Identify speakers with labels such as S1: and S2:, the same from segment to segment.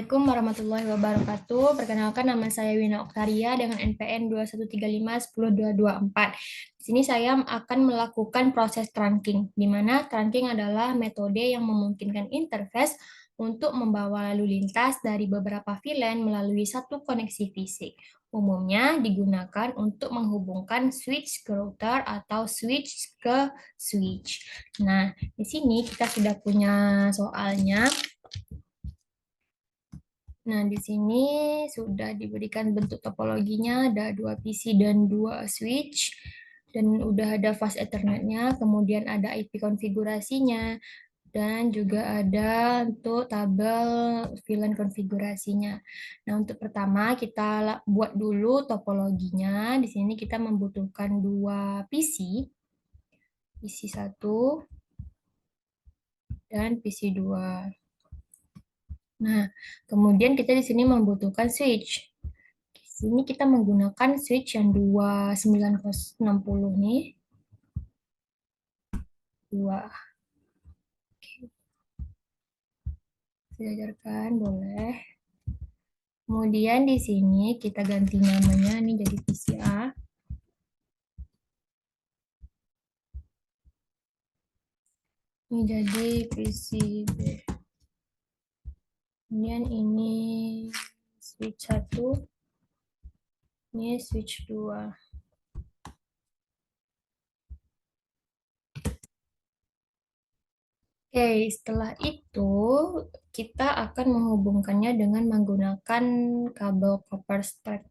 S1: Assalamualaikum warahmatullahi wabarakatuh. Perkenalkan nama saya Wina Oktaria dengan NPM 21351024. Di sini saya akan melakukan proses trunking, di mana trunking adalah metode yang memungkinkan interface untuk membawa lalu lintas dari beberapa VLAN melalui satu koneksi fisik. Umumnya digunakan untuk menghubungkan switch ke router atau switch ke switch. Nah, di sini kita sudah punya soalnya. Nah, di sini sudah diberikan bentuk topologinya, ada 2 PC dan 2 switch, dan udah ada fast Ethernet-nya, kemudian ada IP konfigurasinya, dan juga ada untuk tabel VLAN konfigurasinya. Nah, untuk pertama kita buat dulu topologinya. Di sini kita membutuhkan 2 PC 1 dan PC 2. Nah, kemudian kita di sini membutuhkan switch. Di sini kita menggunakan switch yang 29060 nih. 2. Saya ajarkan, boleh. Kemudian di sini kita ganti namanya nih jadi PCA. Ini jadi PCB. Kemudian ini switch 1. Ini switch 2. Oke, setelah itu kita akan menghubungkannya dengan menggunakan kabel copper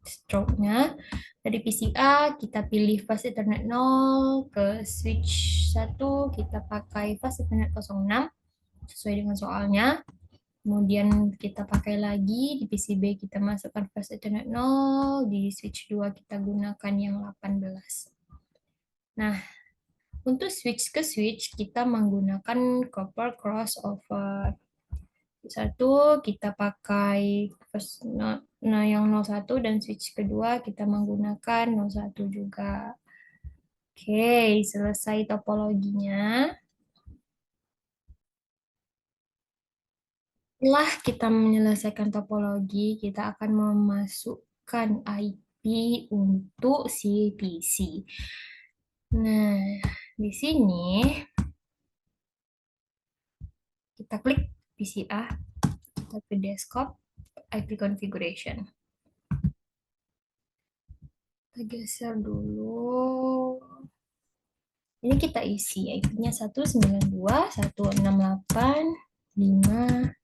S1: stroke-nya. Dari PCA kita pilih fast Ethernet 0, ke switch 1 kita pakai fast Ethernet 06 sesuai dengan soalnya. Kemudian kita pakai lagi di PCB kita masukkan fast Ethernet 0, di switch 2 kita gunakan yang 18. Nah, untuk switch ke switch, kita menggunakan copper crossover. Satu, kita pakai yang 01 dan switch kedua kita menggunakan 01 juga. Oke, selesai topologinya. Setelah kita menyelesaikan topologi, kita akan memasukkan IP untuk si PC. Nah, di sini kita klik PCA, kita ke desktop, IP configuration. Kita geser dulu. Ini kita isi IP-nya 192.168.5.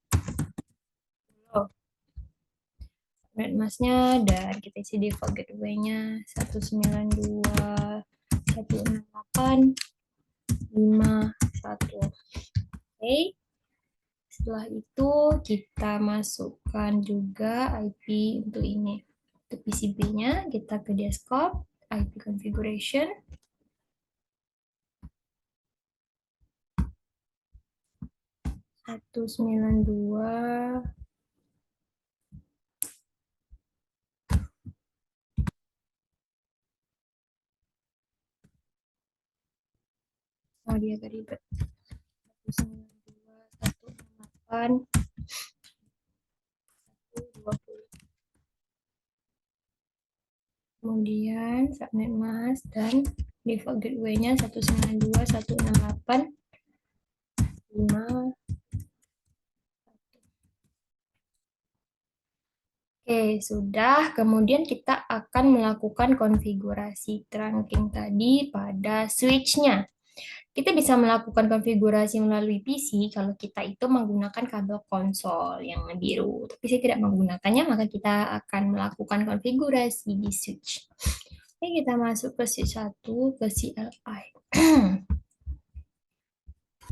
S1: Net mask-nya dan kita isi default gateway-nya 192.168.5.1. Oke. Setelah itu kita masukkan juga IP untuk ini. Untuk PCB-nya kita ke desktop, IP configuration. Satu 92. Oh, dia agak ribet. 192.168.120. Kemudian subnet mask dan default gateway-nya 192.168.5. Oke, sudah. Kemudian kita akan melakukan konfigurasi trunking tadi pada switch-nya. Kita bisa melakukan konfigurasi melalui PC kalau kita itu menggunakan kabel konsol yang biru. Tapi saya tidak menggunakannya, maka kita akan melakukan konfigurasi di switch. Oke, kita masuk ke switch 1, ke CLI.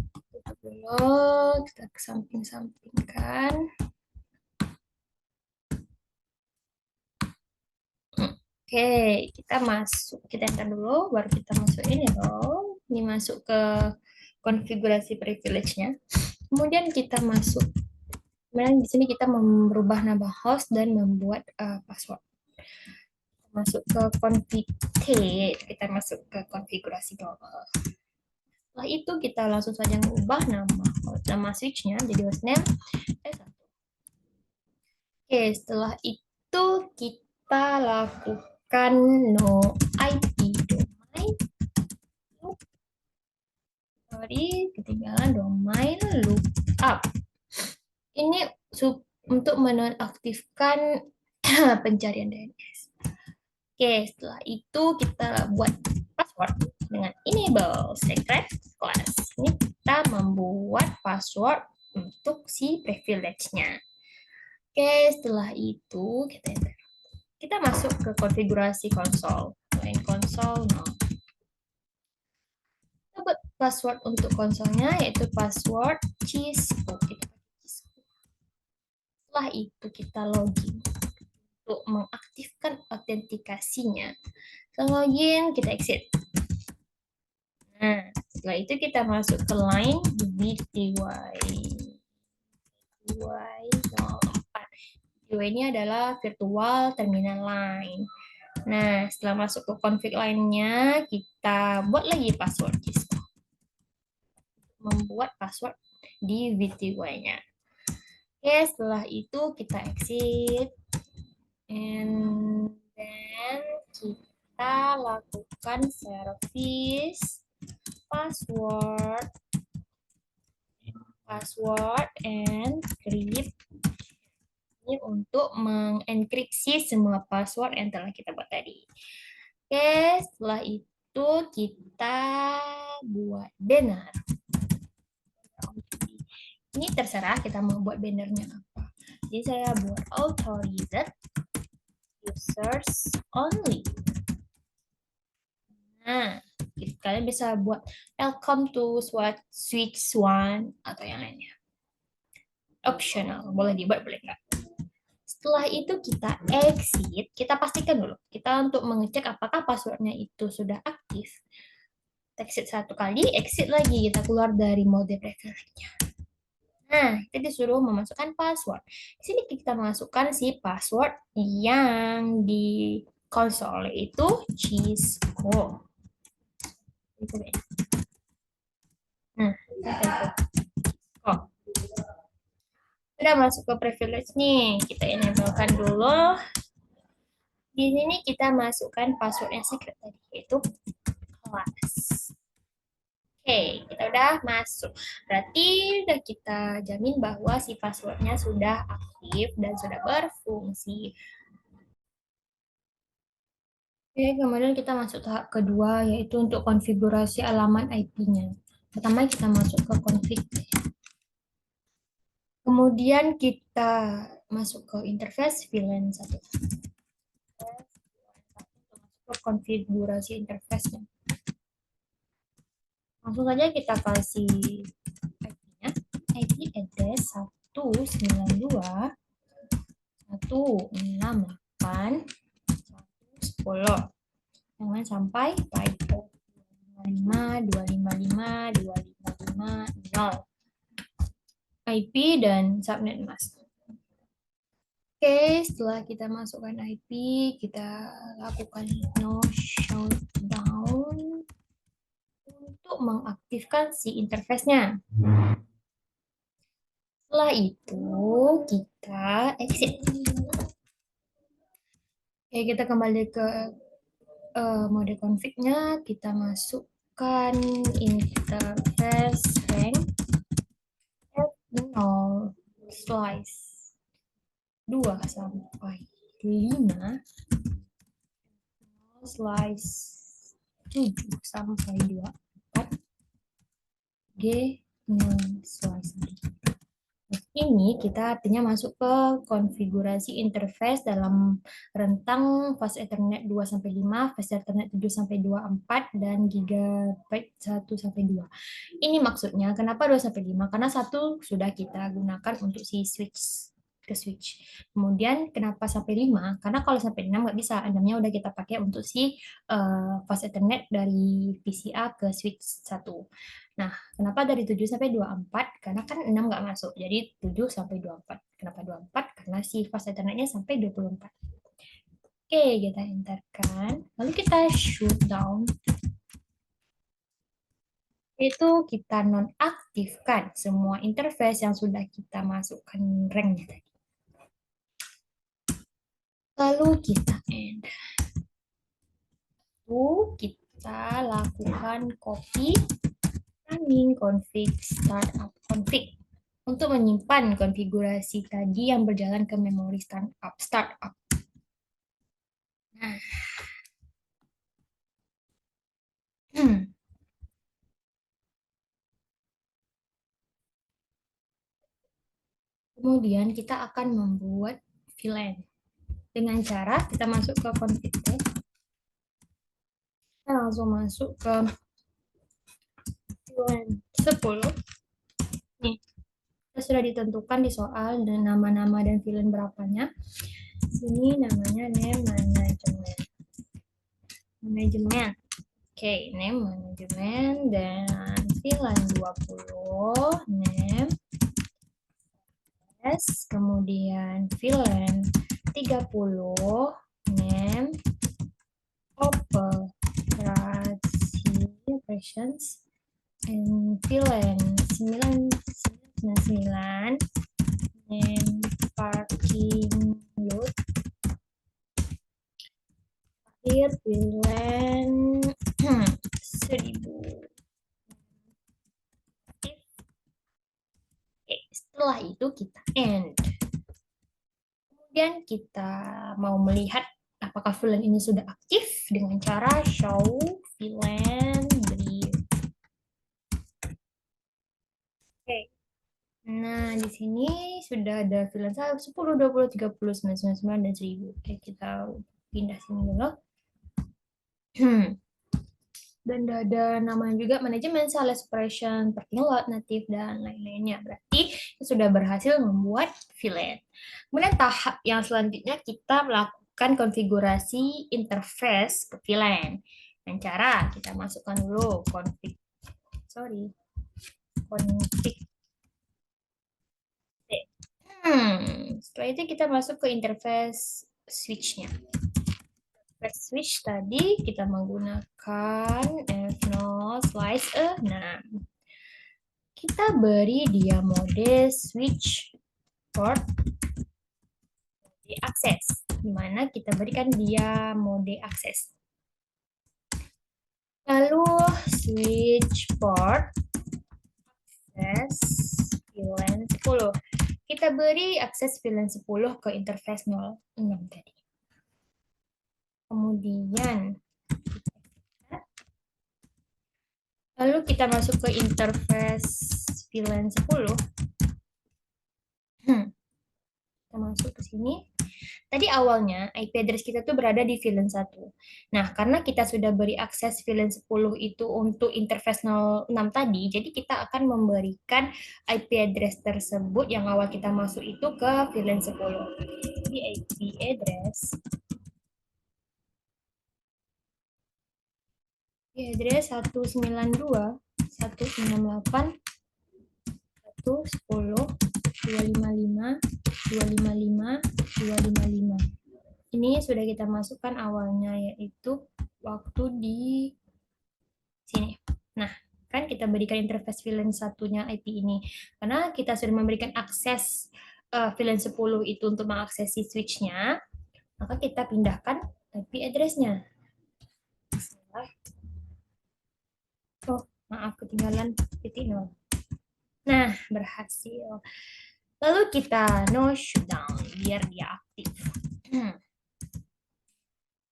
S1: Tutup dulu, kita kesamping-sampingkan. Oke, kita masuk, kita enter dulu, baru kita masuk ini loh. Ini masuk ke konfigurasi privilege-nya. Kemudian kita masuk. Kemudian di sini kita merubah nama host dan membuat password. Kita masuk ke config, kita masuk ke konfigurasi global. Setelah itu kita langsung saja mengubah nama switch-nya jadi hostname S1. Oke, setelah itu kita lakukan no IP domain. Sorry, ketinggalan domain lookup. Ini untuk menonaktifkan pencarian DNS. Oke, setelah itu kita buat password dengan enable secret class. Ini kita membuat password untuk si privilege-nya. Oke, setelah itu kita masuk ke konfigurasi konsol. Main konsol, no. Kita buat password untuk konsolnya yaitu password Cisco. Kita pakai Cisco. Setelah itu kita login untuk mengaktifkan autentikasinya. Setelah login, kita exit. Nah, setelah itu kita masuk ke line VTY 04. VTY ini adalah virtual terminal line. Nah, setelah masuk ke config lainnya, kita buat lagi password Cisco. Membuat password di VTY-nya. Oke, setelah itu kita exit. And then kita lakukan service password encrypt ini untuk mengenkripsi semua password yang telah kita buat tadi. Oke, setelah itu kita buat banner. Ini terserah kita mau buat bannernya apa. Jadi saya buat authorized users only. Nah, kalian bisa buat welcome to switch one atau yang lainnya. Optional, boleh dibuat, boleh enggak. Setelah itu kita exit, kita pastikan dulu. Kita untuk mengecek apakah passwordnya itu sudah aktif. Exit satu kali, exit lagi, kita keluar dari mode privilege-nya. Nah, kita disuruh memasukkan password. Di sini kita masukkan si password yang di konsol, yaitu Cisco. Nah, oh, sudah masuk ke privilege nih. Kita enablekan dulu. Di sini kita masukkan password yang secret tadi, yaitu class. Oke, kita udah masuk. Berarti udah kita jamin bahwa si passwordnya sudah aktif dan sudah berfungsi. Oke, kemudian kita masuk tahap kedua, yaitu untuk konfigurasi alamat IP-nya. Pertama kita masuk ke config. Kemudian kita masuk ke interface VLAN 1. Ke konfigurasi interface-nya. Langsung saja kita kasih IP-nya. IP address 192.168.110. Jangan sampai typo. 255.255.255.0 IP dan subnet mask. Oke, setelah kita masukkan IP, kita lakukan no shutdown untuk mengaktifkan si interface-nya. Setelah itu, kita exit. Oke, kita kembali ke mode config-nya, kita masukkan interface rank F0 slice 2 sampai 5, slice 7 sampai 24, G0 slice 4. Ini kita artinya masuk ke konfigurasi interface dalam rentang fast Ethernet 2-5, fast Ethernet 7-24, dan gigabyte 1-2. Ini maksudnya kenapa 2-5? Karena satu sudah kita gunakan untuk si switch ke switch. Kemudian kenapa sampai 5? Karena kalau sampai 6 nggak bisa. 6-nya udah kita pakai untuk si fast Ethernet dari PCA ke switch 1. Nah, kenapa dari 7 sampai 24? Karena kan 6 nggak masuk, jadi 7 sampai 24. Kenapa 24? Karena si fast Ethernetnya sampai 24. Oke, kita enterkan. Lalu kita shutdown. Itu kita nonaktifkan semua interface yang sudah kita masukkan ranknya tadi. Lalu kita end. Lalu kita lakukan copy running config startup config untuk menyimpan konfigurasi tadi yang berjalan ke memori startup. Nah, kemudian kita akan membuat VLAN dengan cara kita masuk ke config tab, kita langsung masuk ke VLAN 10. Nih, kita sudah ditentukan di soal dan nama-nama dan VLAN berapanya. Sini namanya name management. Manajemen. Oke, name manajemen dan VLAN 20, name S, kemudian VLAN 30, name operations and VLAN 999, name parking load, akhir VLAN 1000. Oke, setelah itu kita end. Kemudian kita mau melihat apakah VLAN ini sudah aktif dengan cara show VLAN brief. Oke. Nah, di sini sudah ada VLAN 10, 20, 30, 99, dan 1000. Oke, kita pindah sini dulu. Dan ada namanya juga manajemen, sales operation, parking lot, native, dan lain-lainnya. Berarti sudah berhasil membuat VLAN. Kemudian tahap yang selanjutnya kita melakukan konfigurasi interface ke VLAN. Dengan cara kita masukkan dulu config. Setelah itu kita masuk ke interface switch-nya. Switch tadi kita menggunakan F0 slice 6. Kita beri dia mode switch port mode akses, di mana kita berikan dia mode akses. Lalu switch port akses VLAN 10. Kita beri akses VLAN 10 ke interface 06 tadi. Kemudian lalu kita masuk ke interface VLAN 10. Kita masuk ke sini. Tadi awalnya IP address kita tuh berada di VLAN 1. Nah, karena kita sudah beri akses VLAN 10 itu untuk interface 06 tadi, jadi kita akan memberikan IP address tersebut yang awal kita masuk itu ke VLAN 10. Jadi IP address 192, 198, 110, 255, 255, 255. Ini sudah kita masukkan awalnya, yaitu waktu di sini. Nah, kan kita berikan interface VLAN satunya IP ini. Karena kita sudah memberikan akses VLAN 10 itu untuk mengakses switch-nya, maka kita pindahkan IP address-nya. Oh, maaf, ketinggalan titik 0. Nah, berhasil. Lalu kita no shutdown biar dia aktif.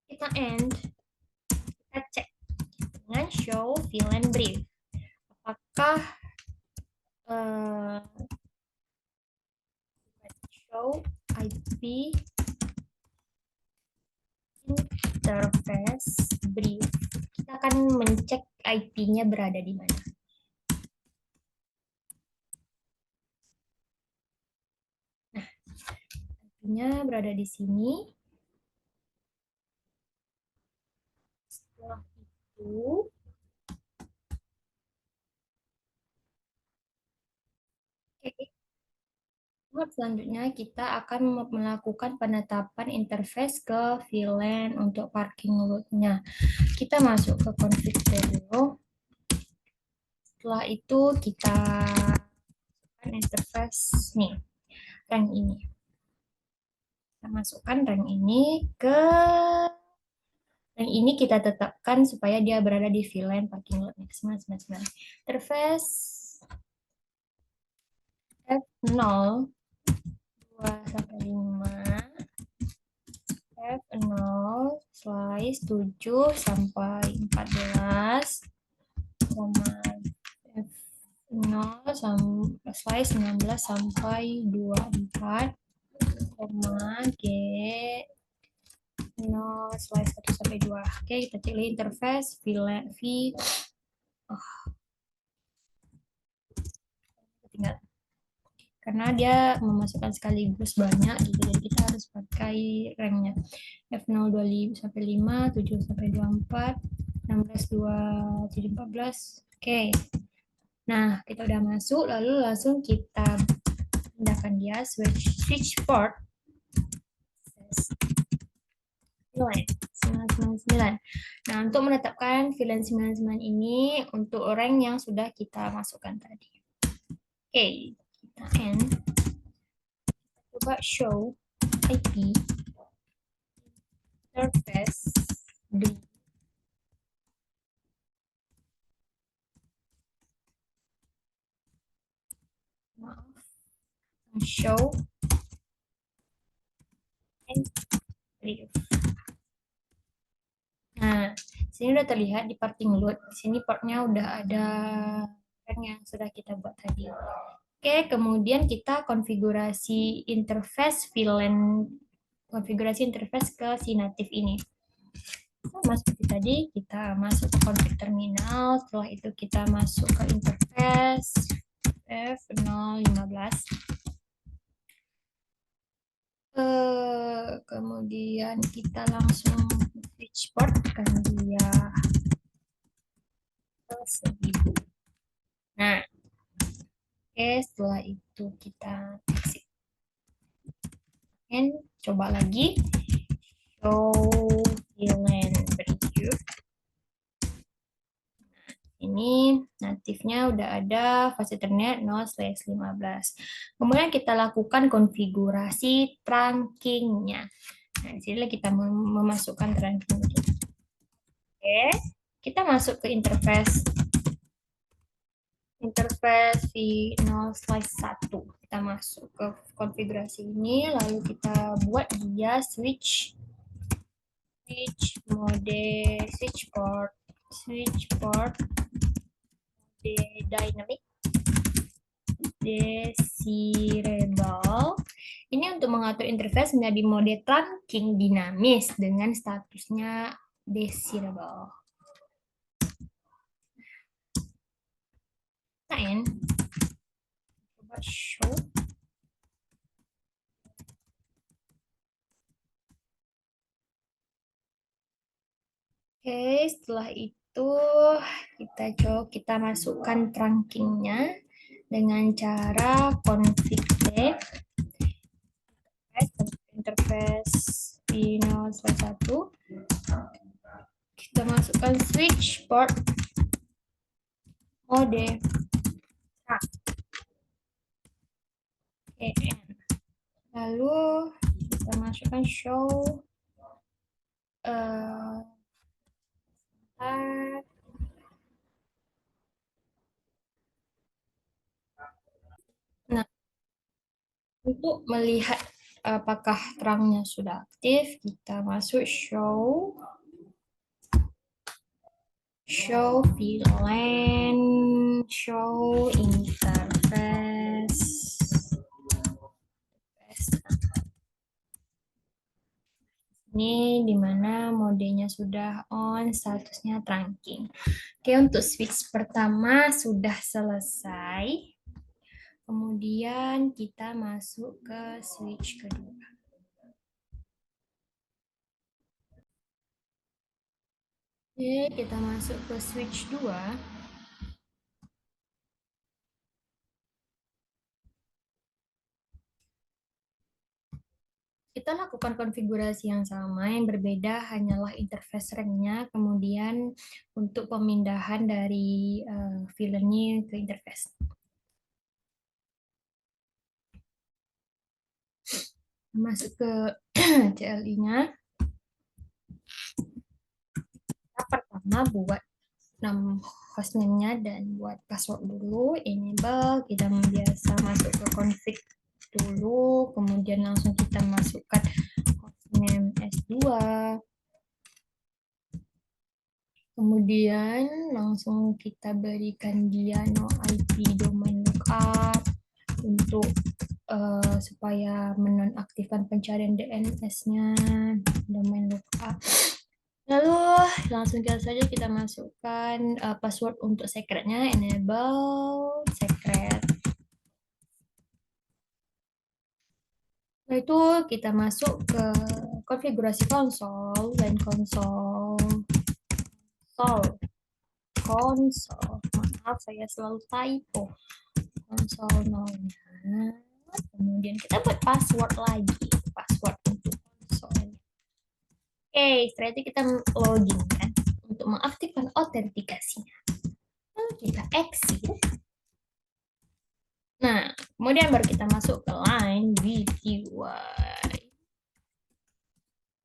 S1: Kita end. Kita cek dengan show VLAN brief. Apakah show IP interface brief. Kita akan mencek IP-nya berada di mana. Nah, IP-nya berada di sini. Setelah itu, selanjutnya kita akan melakukan penetapan interface ke VLAN untuk parking lot-nya. Kita masuk ke config dulu. Setelah itu kita masukkan interface nih, rank ini. Kita masukkan rank ini ke rank ini kita tetapkan supaya dia berada di VLAN parking lot 999. Interface F0 2 sampai 5, F0 slice 7 sampai 14, koma F0 slice 19 sampai 24, koma G 0 slice 1 sampai 2. Oke, kita pilih interface VLAN V. Oh, tinggal karena dia memasukkan sekaligus banyak gitu, jadi kita harus pakai ranknya F025 sampai 5, 7 sampai 24, 16, 27, 14. Oke, nah kita udah masuk, lalu langsung kita pindahkan dia switch port VLAN 999. Nah, untuk menetapkan VLAN 99 ini untuk rank yang sudah kita masukkan tadi. Oke, kita end. Coba show IP interface di maaf, show and leave. Nah, sini udah terlihat di parting load. Sini portnya udah ada kan yang sudah kita buat tadi. Oke, kemudian kita konfigurasi interface VLAN, konfigurasi interface ke si native ini. Sama seperti tadi, kita masuk ke config terminal, setelah itu kita masuk ke interface F015. Kemudian kita langsung switch port kan dia ke 1000. Nah, oke, setelah itu kita exit. And coba lagi show VLAN preview. Ini natifnya udah ada fast Ethernet 0/15. Kemudian kita lakukan konfigurasi trunkingnya. Nah, di sini kita memasukkan trunking. Oke, kita masuk ke interface V0/1. Kita masuk ke konfigurasi ini, lalu kita buat dia switch port dynamic desirable. Ini untuk mengatur interface menjadi mode trunking dinamis dengan statusnya desirable. Nah, coba show. Oke, setelah itu kita masukkan trunkingnya dengan cara config interface V0/1. Kita masukkan switch port mode EN. Lalu kita masukkan show nah, untuk melihat apakah terangnya sudah aktif, kita masuk show VLAN, show interface. Ini dimana modenya sudah on, statusnya trunking. Oke, untuk switch pertama sudah selesai. Kemudian kita masuk ke switch kedua. Oke, kita masuk ke switch 2. Kita lakukan konfigurasi yang sama, yang berbeda hanyalah interface RAM-nya, kemudian untuk pemindahan dari VLAN-nya ke interface. Masuk ke CLI-nya. Kita pertama buat nama hostname-nya dan buat password dulu. Enable, kita biasa masuk ke config dulu, kemudian langsung kita masukkan hostname S2. Kemudian langsung kita berikan dia no IP domain lookup untuk supaya menonaktifkan pencarian DNS-nya, domain lookup. Lalu langsung saja kita masukkan password untuk secretnya, enable secret. Setelah itu kita masuk ke konfigurasi konsol dan konsol. Maaf, saya selalu typo. Konsol nolnya. Kemudian kita buat password lagi, password untuk konsol. Oke, setelah itu kita login kan untuk mengaktifkan autentikasinya. Lalu kita exit. Nah, kemudian baru kita masuk ke line VTY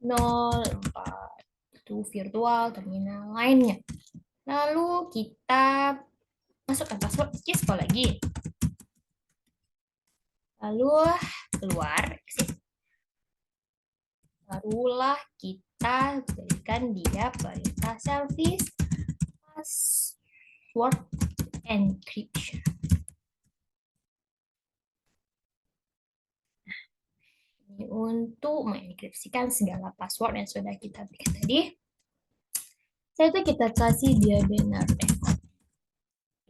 S1: 04 itu virtual terminal lainnya. Lalu kita masukkan password Cisco lagi. Lalu keluar, exit. Barulah kita berikan dia perintah service password encryption. Ini untuk mengenkripsikan segala password yang sudah kita berikan tadi. Setelah itu kita kasih dia banner.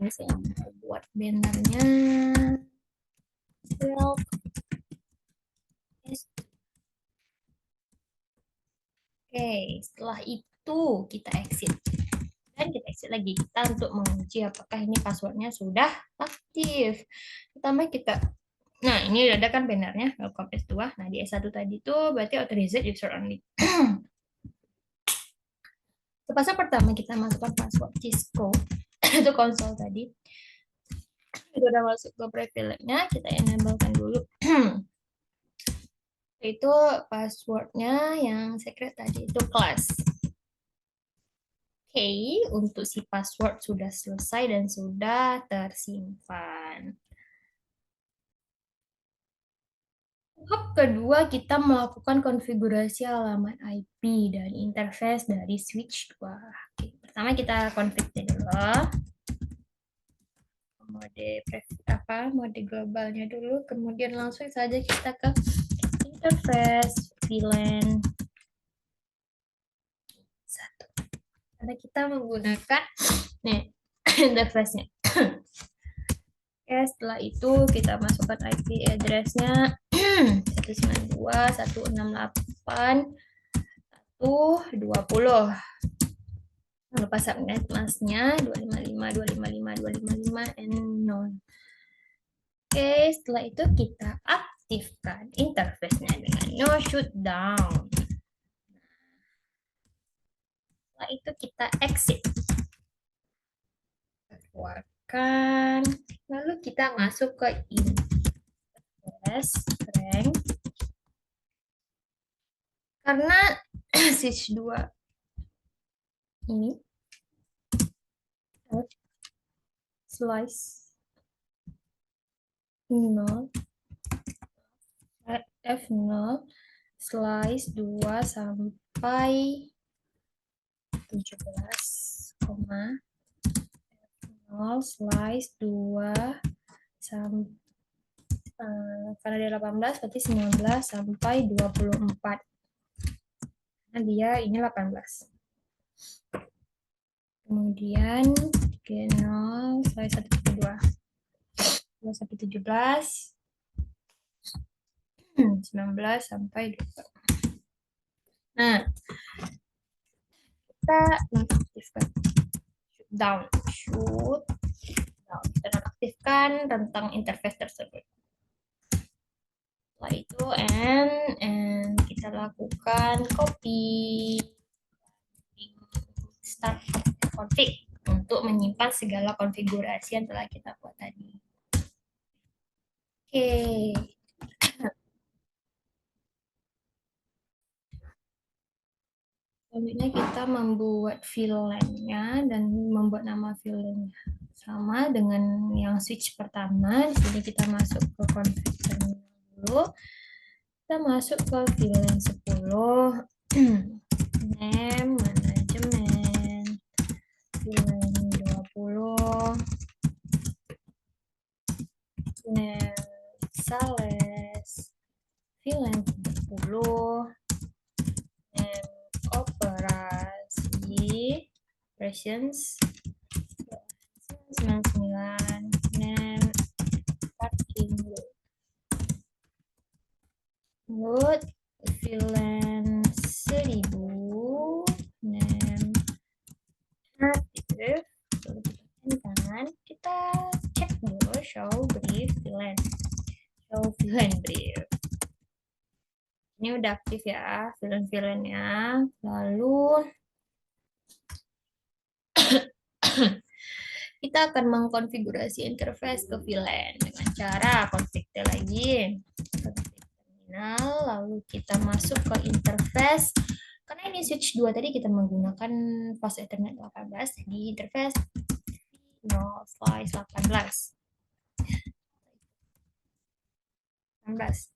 S1: Ini saya mau buat bannernya. Oke, setelah itu kita exit. Dan kita exit lagi kita untuk menguji apakah ini passwordnya sudah aktif. Pertama kita, nah ini ada kan bannernya welcome S2. Nah di S1 tadi itu berarti authorized user only. Password pertama kita masukkan password Cisco itu konsol tadi. Itu udah masuk ke privilege-nya, kita enablekan dulu. Itu passwordnya yang secret tadi itu class. Oke, untuk si password sudah selesai dan sudah tersimpan. Tahap kedua, kita melakukan konfigurasi halaman IP dan interface dari switch 2. Oke, pertama kita config dulu. Mode globalnya dulu, kemudian langsung saja kita ke interface VLAN 1. Karena kita menggunakan nih interface-nya. Oke, setelah itu kita masukkan IP address-nya 192.168.120. Lupa subnet masknya 255.255.255 and 0. Oke, setelah itu kita aktifkan interface-nya dengan no shutdown. Setelah itu kita exit. Keluarkan. Lalu kita masuk ke interface rank. Karena switch 2 ini slice 0 F0 slice 2 sampai 17, F0 slice 2 sampai karena dia 18 berarti 19 sampai 24. Nah, dia ini 18. Kemudian 0 slice 1 sampai 17 19 sampai 24. Nah, kita nonaktifkan shutdown. Kita nonaktifkan tentang interface tersebut. Setelah itu and kita lakukan copy start config untuk menyimpan segala konfigurasi yang telah kita buat tadi. Oke. Selanjutnya kita membuat VLAN-nya dan membuat nama VLAN-nya. Sama dengan yang switch pertama, di sini kita masuk ke config terminal dulu. Kita masuk ke VLAN 10, name, manajemen, VLAN 20, name, sales, VLAN 30, name, operasi, operations, 99, name, parking load, VLAN 1000, name, aktif. Lalu kita enter, kita cek dulu show brief VLAN. Show VLAN brief. Ini udah aktif ya VLAN-VLAN-nya. Lalu kita akan mengkonfigurasi interface ke VLAN dengan cara config lagi. Config terminal, lalu kita masuk ke interface. Karena ini switch 2 tadi kita menggunakan fast Ethernet 18 di interface 0/18. 18.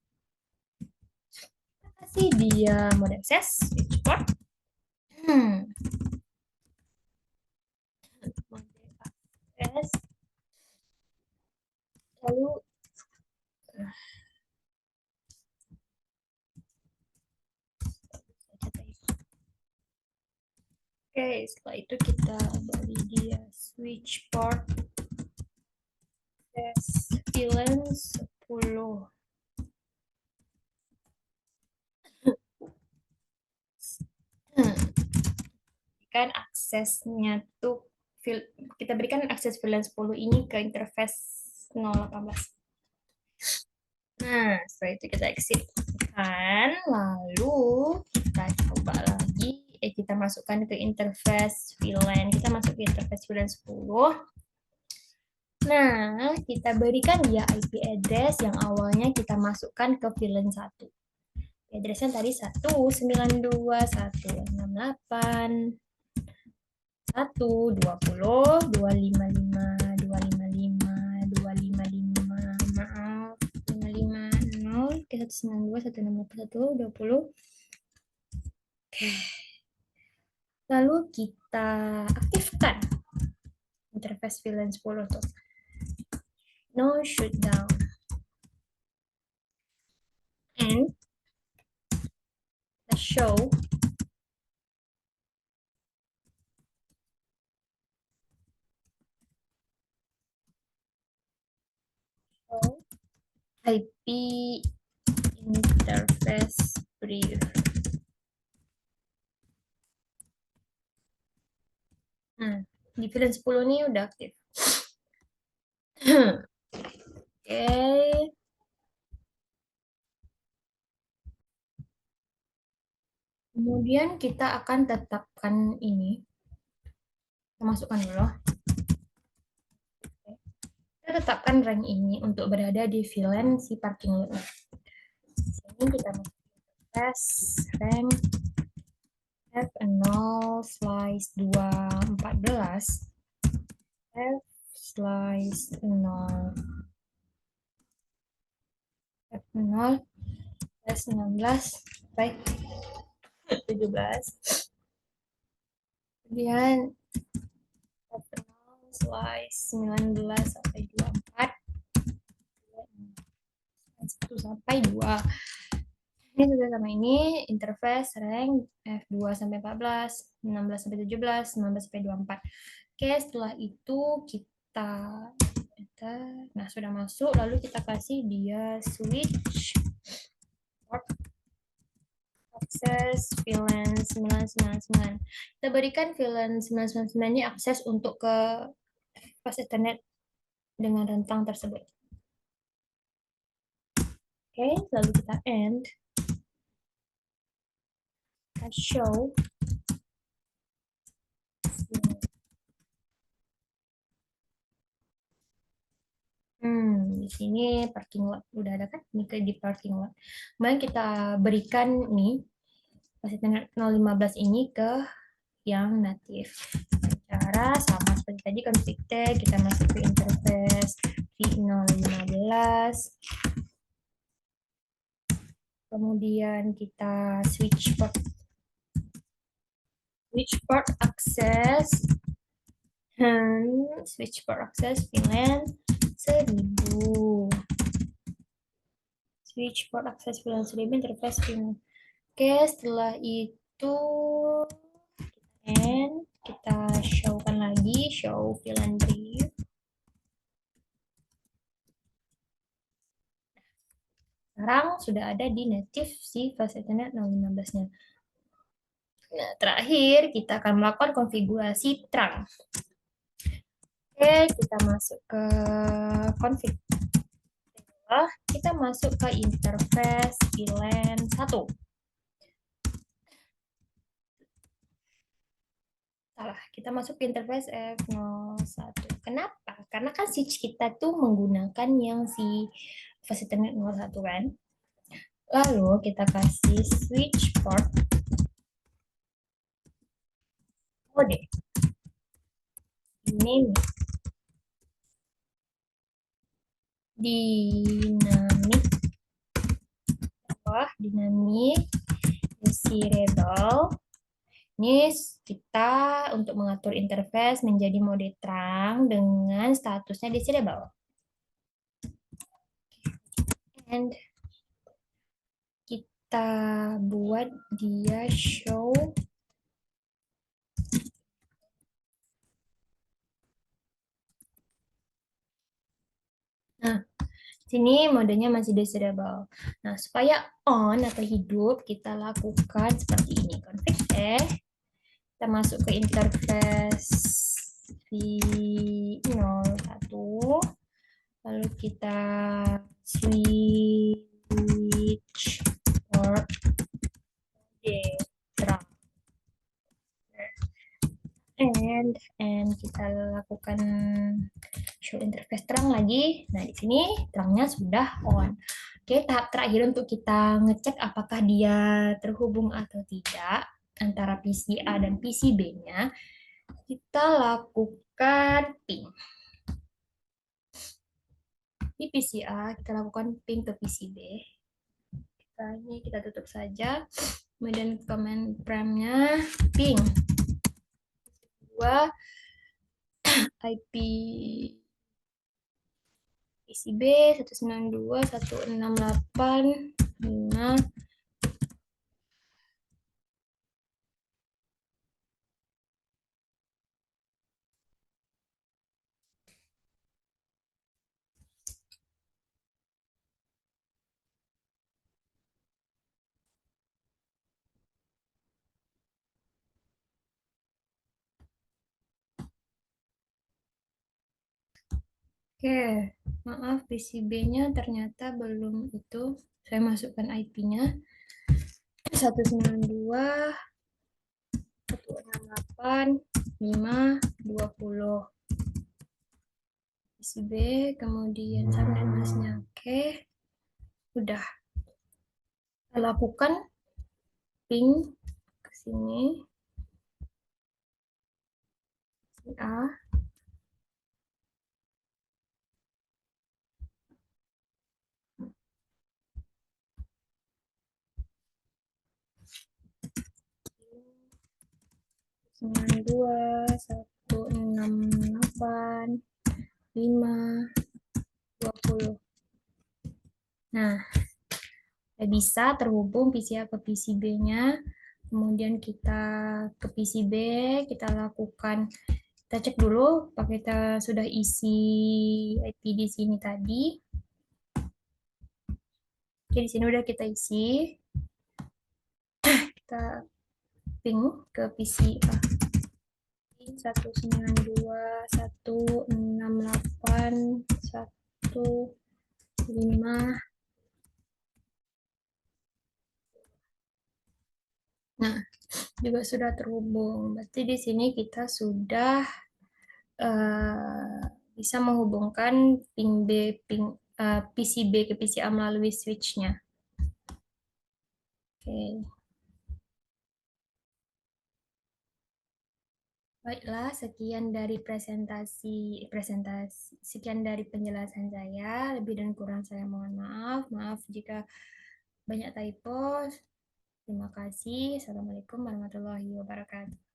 S1: Kasih dia mode access switch port. Mode access. Lalu oke, setelah itu kita beri dia switch port VLAN 10. Kan aksesnya tuh kita berikan akses VLAN 10 ini ke interface 018. Nah, setelah itu kita exit kan, lalu kita coba lagi, kita masukkan ke interface VLAN. Kita masuk ke interface VLAN 10. Nah, kita berikan dia IP address yang awalnya kita masukkan ke VLAN 1. Addressnya tadi 192.168. 1, 20, 255, 255, 255, maaf, 550, ke 192, 161, 20. Oke. Lalu kita aktifkan interface VLAN 10 tuh. No shutdown. And the show IP interface brief. Di VLAN 10 ini udah aktif. Oke. Kemudian kita akan tetapkan ini. Kita masukkan dulu. Kita tetapkan rank ini untuk berada di VLAN si parking lot. Di sini kita masukkan tes rank F0/214 F/0 F0 16 sampai 17. Kemudian F0/19 sampai 24. 1 sampai 2. Ini sudah sama ini interface rank F2 sampai 14, 16 sampai 17, 19 sampai 24. Oke, setelah itu nah sudah masuk, lalu kita kasih dia switch port akses VLAN 999. Kita berikan VLAN 999 ini akses untuk ke fast Ethernet dengan rentang tersebut. Oke, lalu kita end. Kita show. Di sini parking lot udah ada kan? Ini di parking lot. Kemudian kita berikan nih fase internet 015 ini ke yang natif. Cara sama seperti tadi config tag, kita masuk ke interface v015, kemudian kita switch port access, switch port access VLAN 1000, switch port access VLAN 1000 interface VLAN. Oke, setelah itu kita show-kan lagi, show VLAN brief. Sekarang sudah ada di native si fast Ethernet 015-nya. Nah, terakhir kita akan melakukan konfigurasi trunk. Oke, kita masuk ke config. Kita masuk ke interface VLAN 1. Salah, kita masuk ke interface F01. Kenapa? Karena kan switch kita tuh menggunakan yang si fast Ethernet 01 kan. Lalu kita kasih switch port mode. Ini dinamik desirable. Ini kita untuk mengatur interface menjadi mode terang dengan statusnya desirable. And kita buat dia show sini modenya masih desirable. Nah, supaya on atau hidup, kita lakukan seperti ini. Config kita masuk ke interface v01, lalu kita switch port terang. And kita lakukan show interface terang lagi. Nah, di sini terangnya sudah on. Oke, tahap terakhir untuk kita ngecek apakah dia terhubung atau tidak antara PC A dan PC B-nya, kita lakukan ping. Di PC A, kita lakukan ping ke PC B. Kita tutup saja. Kemudian command prompt-nya ping. IP PCB 192.168.5. Oke, maaf PCB-nya ternyata belum itu. Saya masukkan IP-nya 192.168.5.20. PCB, kemudian subnet masnya. Oke, udah. Kita lakukan ping ke sini. A. Dua 168.5.20. Nah, bisa terhubung PC A ke PCB-nya. Kemudian kita ke PCB, kita lakukan, kita cek dulu apakah kita sudah isi IP di sini tadi. Oke, di sini udah kita isi. Kita ping ke PC A. 192.168.1.5. Nah, juga sudah terhubung. Berarti di sini kita sudah bisa menghubungkan PCB ke PCA melalui switch-nya. Oke. Baiklah, sekian dari sekian dari penjelasan saya. Lebih dan kurang saya mohon maaf. Maaf jika banyak typo. Terima kasih. Assalamualaikum warahmatullahi wabarakatuh.